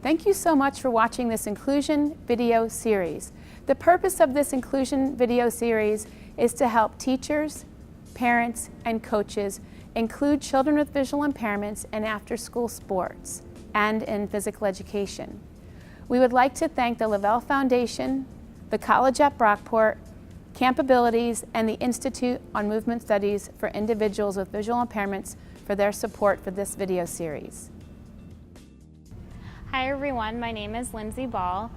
Thank you so much for watching this inclusion video series. The purpose of this inclusion video series is to help teachers, parents, and coaches include children with visual impairments in after-school sports and in physical education. We would like to thank the Lavelle Foundation, the College at Brockport, Campabilities, and the Institute on Movement Studies for Individuals with Visual Impairments for their support for this video series. Hi everyone, my name is Lindsay Ball.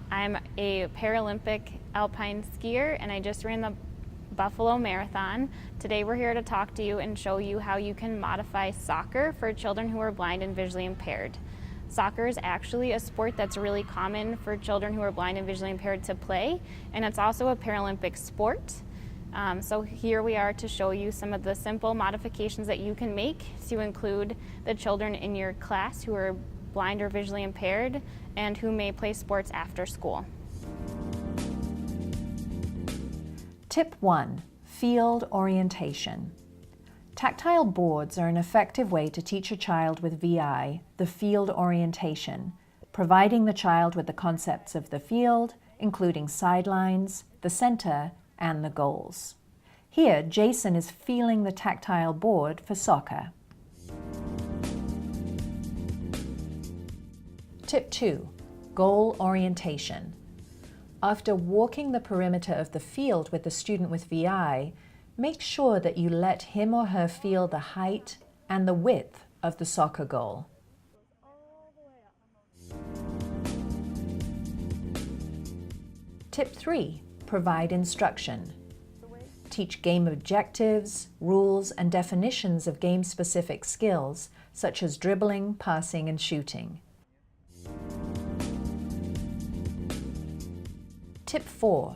I'm a Paralympic alpine skier and I just ran the Buffalo Marathon. Today we're here to talk to you and show you how you can modify soccer for children who are blind and visually impaired. Soccer is actually a sport that's really common for children who are blind and visually impaired to play, and it's also a Paralympic sport. So here we are to show you some of the simple modifications that you can make to include the children in your class who are blind or visually impaired and who may play sports after school. Tip 1. Field orientation. Tactile boards are an effective way to teach a child with VI the field orientation, providing the child with the concepts of the field, including sidelines, the center, and the goals. Here, Jason is feeling the tactile board for soccer. Tip 2. Goal orientation. After walking the perimeter of the field with the student with VI, make sure that you let him or her feel the height and the width of the soccer goal. Tip 3. Provide instruction. Teach game objectives, rules, and definitions of game-specific skills, such as dribbling, passing, and shooting. Tip 4.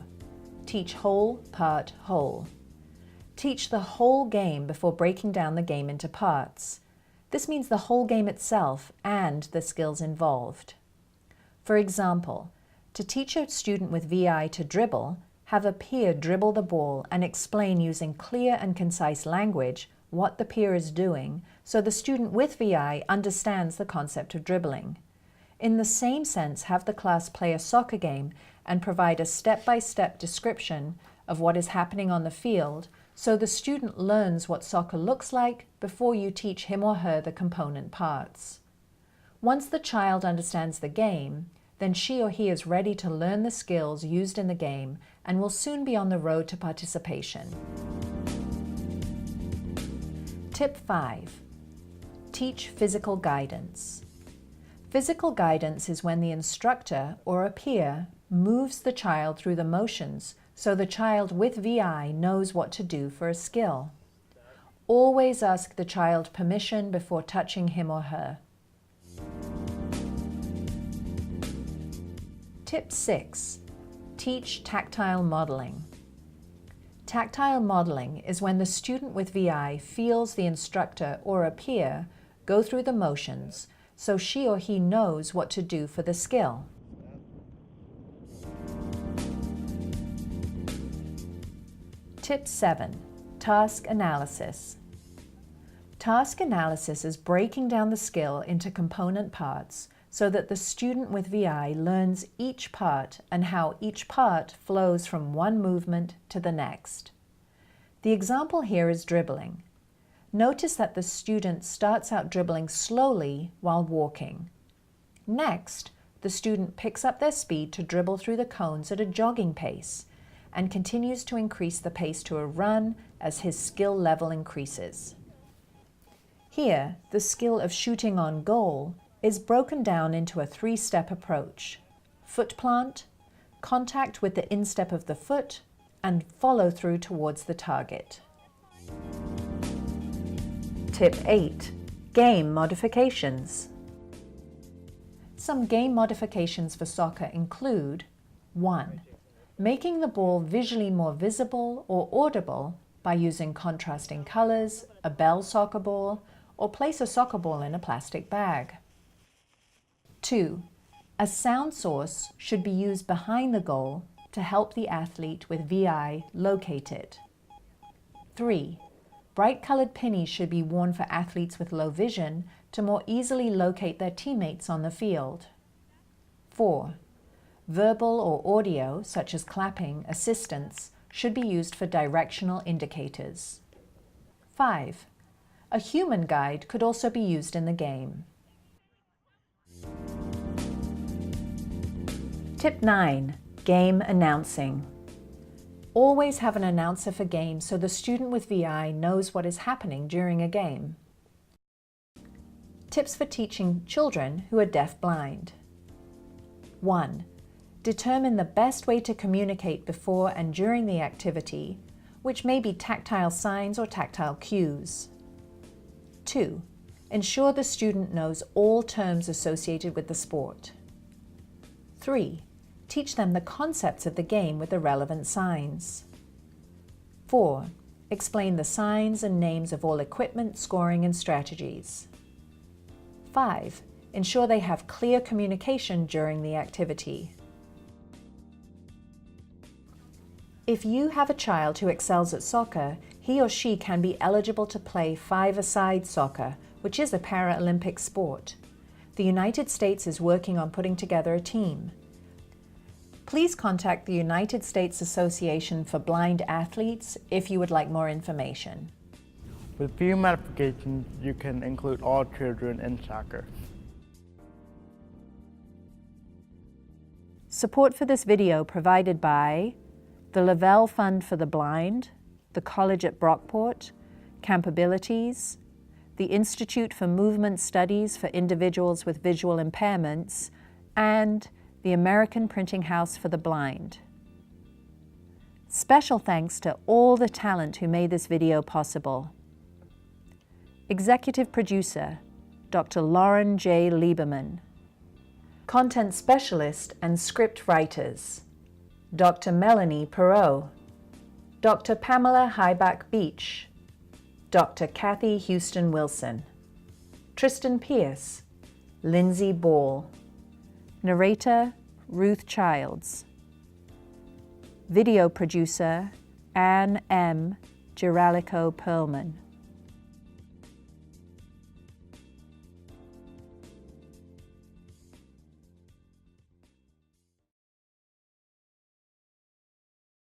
Teach whole, part, whole. Teach the whole game before breaking down the game into parts. This means the whole game itself and the skills involved. For example, to teach a student with VI to dribble, have a peer dribble the ball and explain using clear and concise language what the peer is doing so the student with VI understands the concept of dribbling. In the same sense, have the class play a soccer game and provide a step-by-step description of what is happening on the field so the student learns what soccer looks like before you teach him or her the component parts. Once the child understands the game, then she or he is ready to learn the skills used in the game and will soon be on the road to participation. Tip 5. Teach physical guidance. Physical guidance is when the instructor or a peer moves the child through the motions so the child with VI knows what to do for a skill. Always ask the child permission before touching him or her. Tip 6. Teach tactile modeling. Tactile modeling is when the student with VI feels the instructor or a peer go through the motions so she or he knows what to do for the skill. Tip 7. Task analysis. Task analysis is breaking down the skill into component parts so that the student with VI learns each part and how each part flows from one movement to the next. The example here is dribbling. Notice that the student starts out dribbling slowly while walking. Next, the student picks up their speed to dribble through the cones at a jogging pace and continues to increase the pace to a run as his skill level increases. Here, the skill of shooting on goal is broken down into a three-step approach: foot plant, contact with the instep of the foot, and follow through towards the target. Tip 8. Game modifications. Some game modifications for soccer include 1. Making the ball visually more visible or audible by using contrasting colors, a bell soccer ball, or place a soccer ball in a plastic bag. 2. A sound source should be used behind the goal to help the athlete with VI locate it. 3. Bright-colored pennies should be worn for athletes with low vision to more easily locate their teammates on the field. 4. Verbal or audio, such as clapping, assistance, should be used for directional indicators. 5. A human guide could also be used in the game. Tip 9. Game announcing. Always have an announcer for games so the student with VI knows what is happening during a game. Tips for teaching children who are deaf-blind. 1. Determine the best way to communicate before and during the activity, which may be tactile signs or tactile cues. 2. Ensure the student knows all terms associated with the sport. 3. Teach them the concepts of the game with the relevant signs. 4. Explain the signs and names of all equipment, scoring, and strategies. 5. Ensure they have clear communication during the activity. If you have a child who excels at soccer, he or she can be eligible to play five-a-side soccer, which is a Paralympic sport. The United States is working on putting together a team. Please contact the United States Association for Blind Athletes if you would like more information. With few modifications, you can include all children in soccer. Support for this video provided by the Lavelle Fund for the Blind, the College at Brockport, Campabilities, the Institute for Movement Studies for Individuals with Visual Impairments, and the American Printing House for the Blind. Special thanks to all the talent who made this video possible. Executive Producer, Dr. Lauren J. Lieberman. Content Specialist and Script Writers, Dr. Melanie Perot, Dr. Pamela Highback Beach, Dr. Kathy Houston Wilson, Tristan Pierce, Lindsay Ball. Narrator, Ruth Childs. Video producer, Anne M. Giralico Perlman.